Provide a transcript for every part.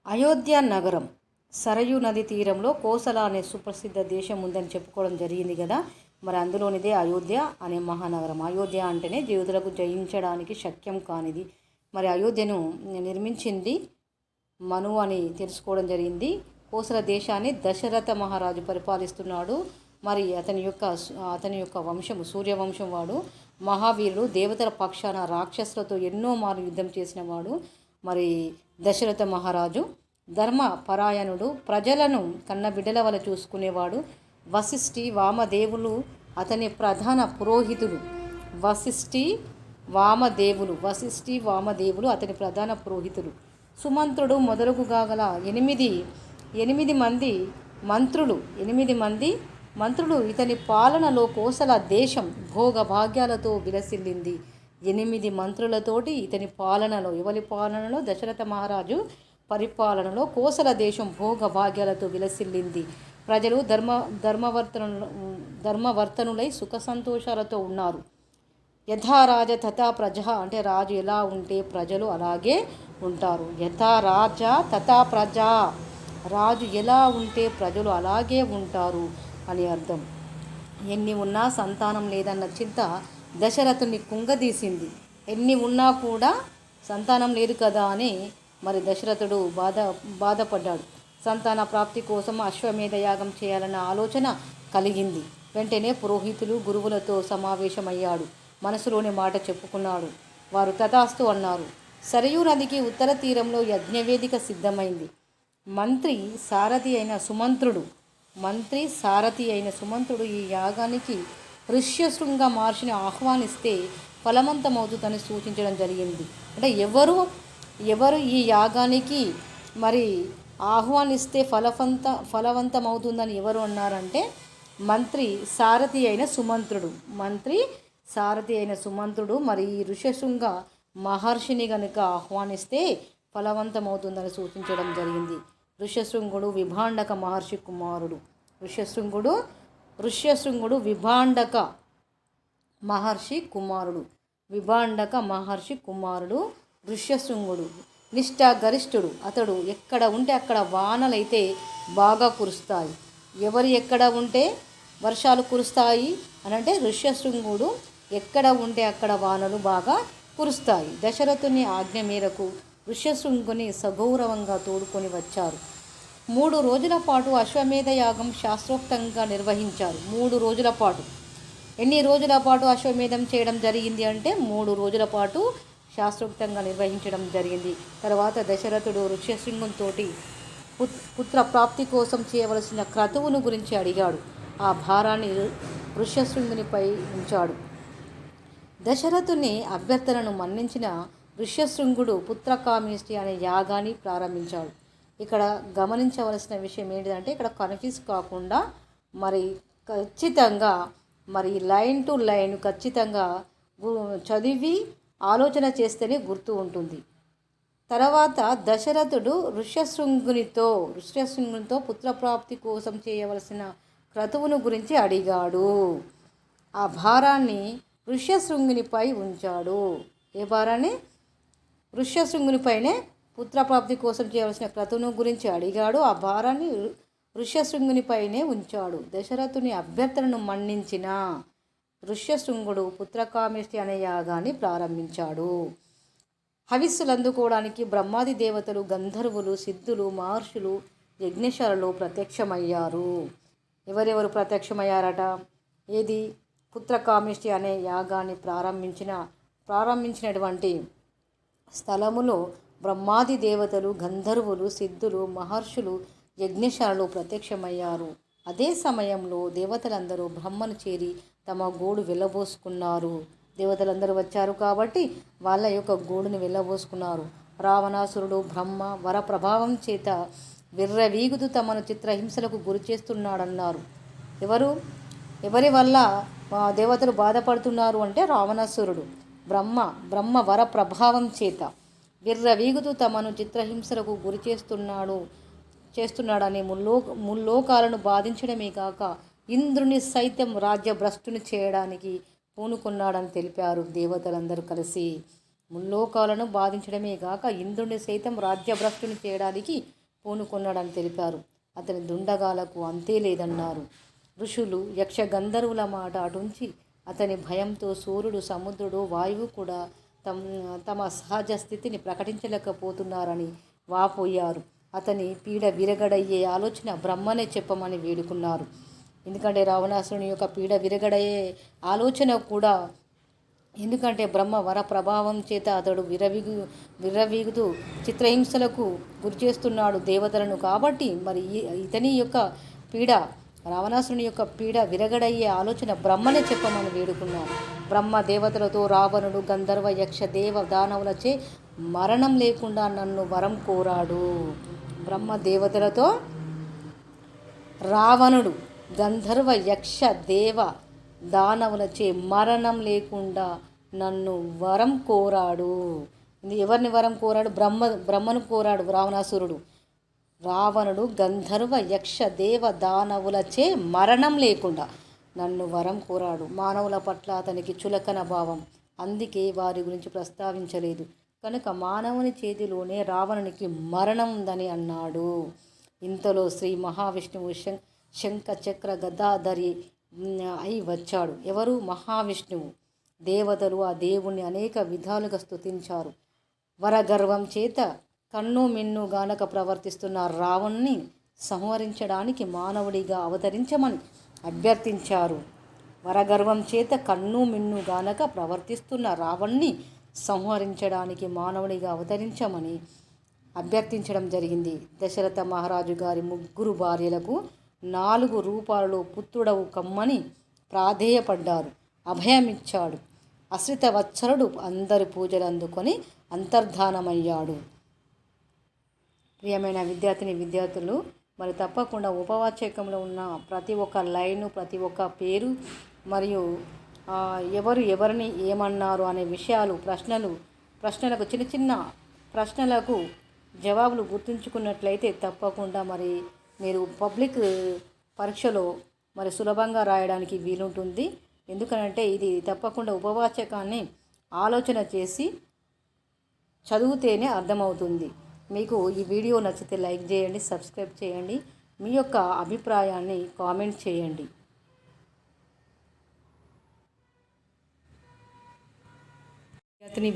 అయోధ్య నగరం సరయూ నది తీరంలో కోసల అనే సుప్రసిద్ధ దేశం ఉందని చెప్పుకోవడం జరిగింది కదా. మరి అందులోనిదే అయోధ్య అనే మహానగరం. అయోధ్య అంటేనే యూదులకు జయించడానికి శక్యం కానిది. మరి అయోధ్యను నిర్మించింది మను అని తెలుసుకోవడం జరిగింది. కోసల దేశాన్ని దశరథ మహారాజు పరిపాలిస్తున్నాడు. మరి అతని యొక్క వంశము సూర్యవంశం వాడు. మహావీరుడు, దేవతల పక్షాన రాక్షసులతో ఎన్నో మార్లు యుద్ధం చేసిన వాడు. మరి దశరథ మహారాజు ధర్మపరాయణుడు, ప్రజలను కన్నబిడ్డల వల్ల చూసుకునేవాడు. వశిష్ఠి వామదేవులు అతని ప్రధాన పురోహితులు. వశిష్ఠి వామదేవులు అతని ప్రధాన పురోహితులు. సుమంత్రుడు మొదలుగుగా గల ఎనిమిది మంత్రులు ఇతని పాలనలో కోసల దేశం భోగభాగ్యాలతో విలసిల్లింది. 8 మంత్రులతోటి ఇతని పాలనలో, ఎవరి పాలనలో? దశరథ మహారాజు పరిపాలనలో కోసల దేశం భోగభాగ్యాలతో విలసిల్లింది. ప్రజలు ధర్మవర్తనులై సుఖ సంతోషాలతో ఉన్నారు. యథా రాజ తథా ప్రజ అంటే రాజు ఎలా ఉంటే ప్రజలు అలాగే ఉంటారు. యథా రాజ తథా ప్రజ, రాజు ఎలా ఉంటే ప్రజలు అలాగే ఉంటారు అని అర్థం. ఎన్ని ఉన్నా సంతానం లేదన్న చింత దశరథుని కుంగదీసింది. ఎన్ని ఉన్నా కూడా సంతానం లేదు కదా అని మరి దశరథుడు బాధపడ్డాడు. సంతాన ప్రాప్తి కోసం అశ్వమేధ యాగం చేయాలన్న ఆలోచన కలిగింది. వెంటనే పురోహితులు, గురువులతో సమావేశమయ్యాడు. మనసులోని మాట చెప్పుకున్నాడు. వారు తథాస్తు అన్నారు. సరయూ నదికి ఉత్తర తీరంలో యజ్ఞవేదిక సిద్ధమైంది. మంత్రి సారథి అయిన సుమంత్రుడు ఈ యాగానికి ఋష్యశృంగ మహర్షిని ఆహ్వానిస్తే ఫలవంతమవుతుందని సూచించడం జరిగింది. అంటే ఎవరు ఈ యాగానికి మరి ఆహ్వానిస్తే ఫలవంతమవుతుందని ఎవరు అన్నారంటే మంత్రి సారథి అయిన సుమంత్రుడు మరి ఈ ఋష్యశృంగ మహర్షిని గనుక ఆహ్వానిస్తే ఫలవంతమవుతుందని సూచించడం జరిగింది. ఋష్యశృంగుడు విభాండక మహర్షి కుమారుడు. ఋష్యశృంగుడు విభాండక మహర్షి కుమారుడు ఋష్యశృంగుడు నిష్ఠాగరిష్ఠుడు. అతడు ఎక్కడ ఉంటే అక్కడ వానలైతే బాగా కురుస్తాయి. ఎవరు ఎక్కడ ఉంటే వర్షాలు కురుస్తాయి అనంటే ఋష్యశృంగుడు ఎక్కడ ఉంటే అక్కడ వానలు బాగా కురుస్తాయి. దశరథుని ఆజ్ఞ మేరకు ఋష్యశృంగుని సగౌరవంగా తోడుకొని వచ్చారు. 3 రోజుల పాటు అశ్వమేధ యాగం శాస్త్రోక్తంగా నిర్వహించారు. 3 రోజుల పాటు. ఎన్ని రోజుల పాటు అశ్వమేధం చేయడం జరిగింది అంటే 3 రోజుల పాటు శాస్త్రోక్తంగా నిర్వహించడం జరిగింది. తర్వాత దశరథుడు ఋష్యశృంగునితో పుత్ర ప్రాప్తి కోసం చేయవలసిన క్రతువును గురించి అడిగాడు. ఆ భారాన్ని ఋష్యశృంగునిపై ఉంచాడు. దశరథుని అభ్యర్థనను మన్నించిన ఋష్యశృంగుడు పుత్రకామేష్టి అనే యాగాన్ని ప్రారంభించాడు. ఇక్కడ గమనించవలసిన విషయం ఏంటిదంటే ఇక్కడ కన్ఫ్యూజ్ కాకుండా మరి ఖచ్చితంగా మరి లైన్ టు లైన్ ఖచ్చితంగా చదివి ఆలోచన చేస్తేనే గుర్తు ఉంటుంది. తర్వాత దశరథుడు ఋష్యశృంగునితో పుత్రప్రాప్తి కోసం చేయవలసిన క్రతువును గురించి అడిగాడు. ఆ భారాన్ని ఋష్యశృంగునిపై ఉంచాడు. ఏ భారాన్ని? ఋష్యశృంగునిపైనే పుత్రప్రాప్తి కోసం చేయవలసిన క్రతువును గురించి అడిగాడు. ఆ భారాన్ని ఋష్యశృంగునిపైనే ఉంచాడు. దశరథుని అభ్యర్థనను మన్నించిన ఋష్యశృంగుడు పుత్రకామేష్టి అనే యాగాన్ని ప్రారంభించాడు. హవిస్సులు అందుకోవడానికి బ్రహ్మాది దేవతలు, గంధర్వులు, సిద్ధులు, మహర్షులు యజ్ఞశాలలో ప్రత్యక్షమయ్యారు. ఎవరెవరు ప్రత్యక్షమయ్యారట? ఏది? పుత్రకామేష్టి అనే యాగాన్ని ప్రారంభించినటువంటి స్థలములో బ్రహ్మాది దేవతలు, గంధర్వులు, సిద్ధులు, మహర్షులు యజ్ఞశాలలో ప్రత్యక్షమయ్యారు. అదే సమయంలో దేవతలందరూ బ్రహ్మను చేరి తమ గోడు వెళ్ళబోసుకున్నారు. దేవతలందరూ వచ్చారు కాబట్టి వాళ్ళ యొక్క గోడును వెళ్ళబోసుకున్నారు. రావణాసురుడు బ్రహ్మ వర ప్రభావం చేత విర్రవీగుతూ తమను చిత్రహింసలకు గురి చేస్తున్నాడన్నారు. ఎవరి వల్ల దేవతలు బాధపడుతున్నారు అంటే రావణాసురుడు బ్రహ్మ వర ప్రభావం చేత విర్రవీగుతూ తమను చిత్రహింసలకు గురి చేస్తున్నాడని ముల్లోకాలను బాధించడమే కాక ఇంద్రుని సైతం రాజ్యభ్రష్టుని చేయడానికి పూనుకున్నాడని తెలిపారు దేవతలందరూ కలిసి. ముల్లోకాలను బాధించడమే గాక ఇంద్రుడిని సైతం రాజ్యభ్రష్టుని చేయడానికి పూనుకొన్నాడని తెలిపారు. అతని దుండగాలకు అంతే లేదన్నారు. ఋషులు యక్ష గంధర్వుల మాట అటుంచి అతని భయంతో సూర్యుడు, సముద్రుడు, వాయువు కూడా తమ సహజ స్థితిని ప్రకటించలేకపోతున్నారని వాపోయారు. అతని పీడ విరగడయ్యే ఆలోచన బ్రహ్మనే చెప్పమని వేడుకున్నారు. ఎందుకంటే రావణాసురుని యొక్క పీడ విరగడయ్యే ఆలోచన కూడా, ఎందుకంటే బ్రహ్మ వర ప్రభావం చేత అతడు విర్రవీగుతూ చిత్రహింసలకు గురి చేస్తున్నాడు దేవతలను. కాబట్టి మరి ఇతని యొక్క పీడ, రావణాసురుని యొక్క పీడ విరగడయ్యే ఆలోచన బ్రహ్మనే చెప్పమని వేడుకున్నాడు. బ్రహ్మ దేవతలతో రావణుడు గంధర్వ యక్ష దేవ దానవులచే మరణం లేకుండా నన్ను వరం కోరాడు. బ్రహ్మ దేవతలతో రావణుడు గంధర్వ యక్ష దేవ దానవులచే మరణం లేకుండా నన్ను వరం కోరాడు. ఎవరిని వరం కోరాడు? బ్రహ్మను కోరాడు రావణాసురుడు. రావణుడు గంధర్వ యక్ష దేవ దానవులచే మరణం లేకుండా నన్ను వరం కోరాడు. మానవుల పట్ల అతనికి చులకన భావం, అందుకే వారి గురించి ప్రస్తావించలేదు. కనుక మానవుని చేతిలోనే రావణునికి మరణం ఉందని అన్నాడు. ఇంతలో శ్రీ మహావిష్ణువు శంఖ చక్ర గదాధరి అయి వచ్చాడు. ఎవరు? మహావిష్ణువు. దేవతలు ఆ దేవుణ్ణి అనేక విధాలుగా స్తుతించారు. వరగర్వం చేత కన్ను మిన్ను గానక ప్రవర్తిస్తున్న రావణ్ణి సంహరించడానికి మానవుడిగా అవతరించమని అభ్యర్థించారు. వరగర్వం చేత కన్ను మిన్ను గానక ప్రవర్తిస్తున్న రావణ్ణి సంహరించడానికి మానవుడిగా అవతరించమని అభ్యర్థించడం జరిగింది. దశరథ మహారాజు గారి 3 భార్యలకు 4 రూపాలలో పుత్రుడవు కమ్మని ప్రాధేయపడ్డారు. అభయమిచ్చాడు. అశ్రిత వత్సరుడు అందరి పూజలు అందుకొని అంతర్ధానమయ్యాడు. ప్రియమైన విద్యార్థులు మరి తప్పకుండా ఉపవాచకంలో ఉన్న ప్రతి ఒక్క లైను, ప్రతి ఒక్క పేరు మరియు ఎవరిని ఏమన్నారు అనే విషయాలు, ప్రశ్నలకు చిన్న చిన్న ప్రశ్నలకు జవాబులు గుర్తుంచుకున్నట్లయితే తప్పకుండా మరి మీరు పబ్లిక్ పరీక్షలో మరి సులభంగా రాయడానికి వీలుంటుంది. ఎందుకనంటే ఇది తప్పకుండా ఉపవాచకాన్ని ఆలోచన చేసి చదివితేనే అర్థమవుతుంది. మీకు ఈ వీడియో నచ్చితే లైక్ చేయండి, సబ్స్క్రైబ్ చేయండి, మీ యొక్క అభిప్రాయాన్ని కామెంట్ చేయండి.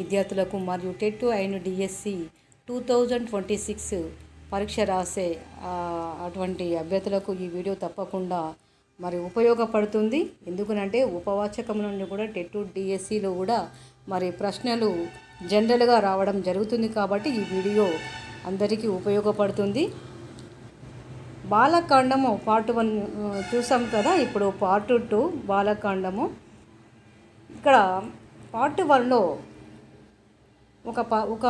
విద్యార్థులకు మరియు టెట్ అండ్ డిఎస్సి 2026 పరీక్ష రాసే అటువంటి అభ్యర్థులకు ఈ వీడియో తప్పకుండా మరి ఉపయోగపడుతుంది. ఎందుకనంటే ఉపవాచకం నుండి కూడా టెట్ డిఎస్సిలో కూడా మరి ప్రశ్నలు జనరల్గా రావడం జరుగుతుంది. కాబట్టి ఈ వీడియో అందరికీ ఉపయోగపడుతుంది. బాలకాండము పార్ట్ 1 చూసాం కదా. ఇప్పుడు పార్ట్ 2 బాలకాండము. ఇక్కడ పార్ట్ 1లో ఒక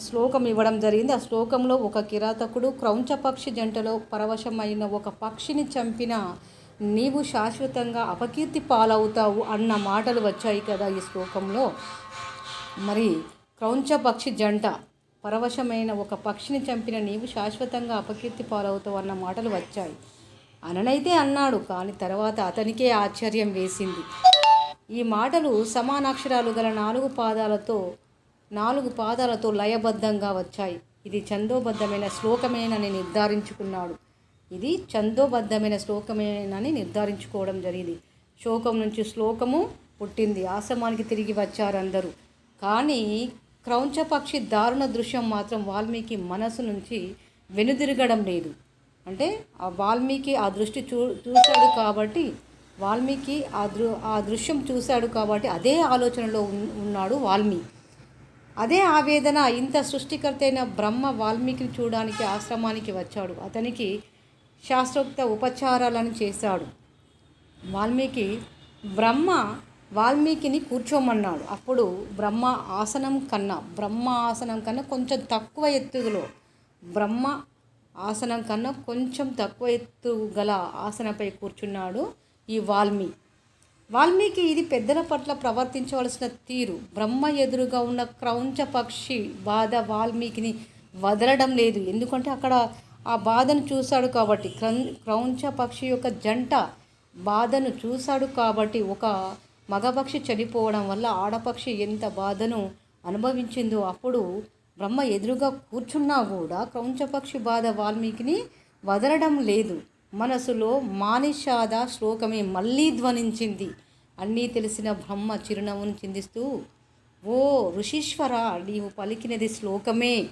శ్లోకం ఇవ్వడం జరిగింది. ఆ శ్లోకంలో ఒక కిరాతకుడు క్రౌంచ పక్షి జంటలో పరవశమైన ఒక పక్షిని చంపిన నీవు శాశ్వతంగా అపకీర్తి పాలవుతావు అన్న మాటలు వచ్చాయి కదా ఈ శ్లోకంలో. మరి క్రౌంచ పక్షి జంట పరవశమైన ఒక పక్షిని చంపిన నీవు శాశ్వతంగా అపకీర్తి పాలవుతావు అన్న మాటలు వచ్చాయి అననైతే అన్నాడు. కానీ తర్వాత అతనికే ఆశ్చర్యం వేసింది. ఈ మాటలు సమానాక్షరాలు గల 4 పాదాలతో లయబద్ధంగా వచ్చాయి. ఇది ఛందోబద్ధమైన శ్లోకమేనని నిర్ధారించుకున్నాడు. ఇది ఛందోబద్ధమైన శ్లోకమేనని నిర్ధారించుకోవడం జరిగింది. శోకం నుంచి శ్లోకము పుట్టింది. ఆశ్రమానికి తిరిగి వచ్చారు అందరూ. కానీ క్రౌంచ పక్షి దారుణ దృశ్యం మాత్రం వాల్మీకి మనసు నుంచి వెనుదిరగడం లేదు. అంటే ఆ వాల్మీకి ఆ దృష్టి చూశాడు కాబట్టి, వాల్మీకి ఆ దృశ్యం చూశాడు కాబట్టి అదే ఆలోచనలో ఉన్నాడు వాల్మీకి. అదే ఆవేదన ఇంత సృష్టికర్త అయిన బ్రహ్మ వాల్మీకిని చూడడానికి ఆశ్రమానికి వచ్చాడు. అతనికి శాస్త్రోక్త ఉపచారాలను చేశాడు. బ్రహ్మ వాల్మీకిని కూర్చోమన్నాడు. అప్పుడు బ్రహ్మ ఆసనం కన్నా కొంచెం తక్కువ ఎత్తులో, బ్రహ్మ ఆసనం కన్నా కొంచెం తక్కువ ఎత్తు గల ఆసనపై కూర్చున్నాడు ఈ వాల్మీకి. ఇది పెద్దల పట్ల ప్రవర్తించవలసిన తీరు. బ్రహ్మ ఎదురుగా ఉన్న క్రౌంచ పక్షి బాధ వాల్మీకిని వదలడం లేదు. ఎందుకంటే అక్కడ ఆ బాధను చూశాడు కాబట్టి, క్రౌంచ పక్షి యొక్క జంట బాధను చూశాడు కాబట్టి, ఒక మగపక్షి చనిపోవడం వల్ల ఆడపక్షి ఎంత బాధను అనుభవించిందో అప్పుడు బ్రహ్మ ఎదురుగా కూర్చున్నా కూడా క్రౌంచపక్షి బాధ వాల్మీకిని వదలడం లేదు. మనసులో మానిషాద శ్లోకమే మళ్ళీ ధ్వనించింది. అన్నీ తెలిసిన బ్రహ్మ చిరునవ్వును చిందిస్తూ, ఓ ఋషీశ్వర, నీవు పలికినది శ్లోకమే.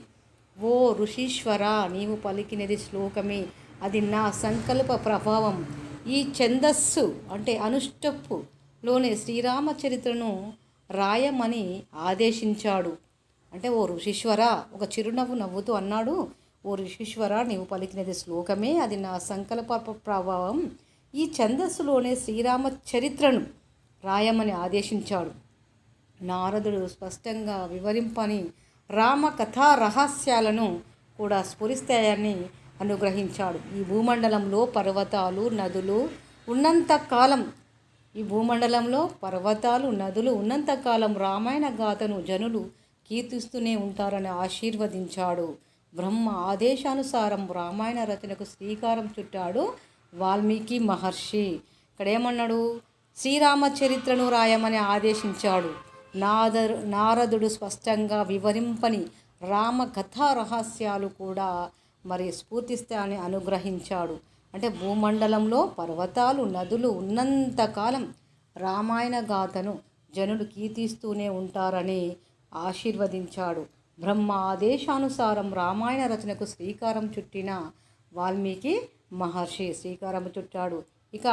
ఓ ఋషీశ్వర, నీవు పలికినది శ్లోకమే. అది నా సంకల్ప ప్రభావం. ఈ ఛందస్సు అంటే అనుష్టప్పులోనే శ్రీరామచరిత్రను రాయమని ఆదేశించాడు. అంటే ఓ ఋషీశ్వర, ఒక చిరునవ్వు నవ్వుతూ అన్నాడు, ఓ ఋషీశ్వర, నీవు పలికినది శ్లోకమే, అది నా సంకల్ప ప్రభావం. ఈ ఛందస్సులోనే శ్రీరామచరిత్రను రాయమని ఆదేశించాడు. నారదుడు స్పష్టంగా వివరింపని రామకథా రహస్యాలను కూడా స్ఫురిస్తాయని అనుగ్రహించాడు. ఈ భూమండలంలో పర్వతాలు నదులు ఉన్నంతకాలం రామాయణ గాథను జనులు కీర్తిస్తూనే ఉంటారని ఆశీర్వదించాడు. బ్రహ్మ ఆదేశానుసారం రామాయణ రచనకు శ్రీకారం చుట్టాడు వాల్మీకి మహర్షి. ఇక్కడ ఏమన్నాడు? శ్రీరామచరిత్రను రాయమని ఆదేశించాడు. నారదుడు స్పష్టంగా వివరింపని రామకథా రహస్యాలు కూడా మరి స్ఫూర్తిస్తాయని అనుగ్రహించాడు. అంటే భూమండలంలో పర్వతాలు నదులు ఉన్నంతకాలం రామాయణ గాథను జనులు కీర్తిస్తూనే ఉంటారని ఆశీర్వదించాడు. బ్రహ్మ ఆదేశానుసారం రామాయణ రచనకు శ్రీకారం చుట్టిన వాల్మీకి మహర్షి శ్రీకారం చుట్టాడు. ఇక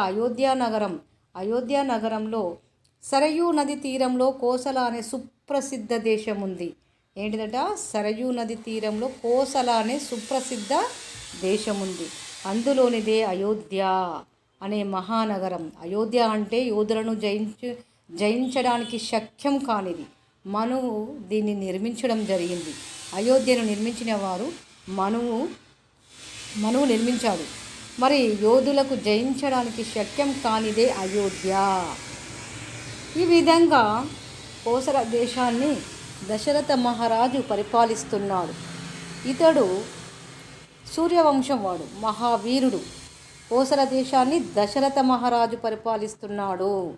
అయోధ్య నగరంలో సరయూ నది తీరంలో కోసల అనే సుప్రసిద్ధ దేశం ఉంది. ఏంటిదట? సరయూ నది తీరంలో కోసల అనే సుప్రసిద్ధ దేశం ఉంది. అందులోనిదే అయోధ్య అనే మహానగరం. అయోధ్య అంటే యోధులను జయించడానికి శక్యం కానిది. మనువు దీన్ని నిర్మించడం జరిగింది. అయోధ్యను నిర్మించిన వారు మనువు నిర్మించాడు. మరి యోధులకు జయించడానికి శక్యం కానిదే అయోధ్య. ఈ విధంగా కోసల దేశాన్ని దశరథ మహారాజు పరిపాలిస్తున్నాడు. ఇతడు సూర్యవంశం వాడు, మహావీరుడు. కోసల దేశాన్ని దశరథ మహారాజు పరిపాలిస్తున్నాడు.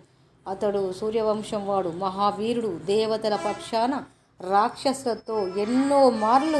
అతడు సూర్యవంశం వాడు, మహావీరుడు. దేవతల పక్షాన రాక్షసులతో ఎన్నో మార్లు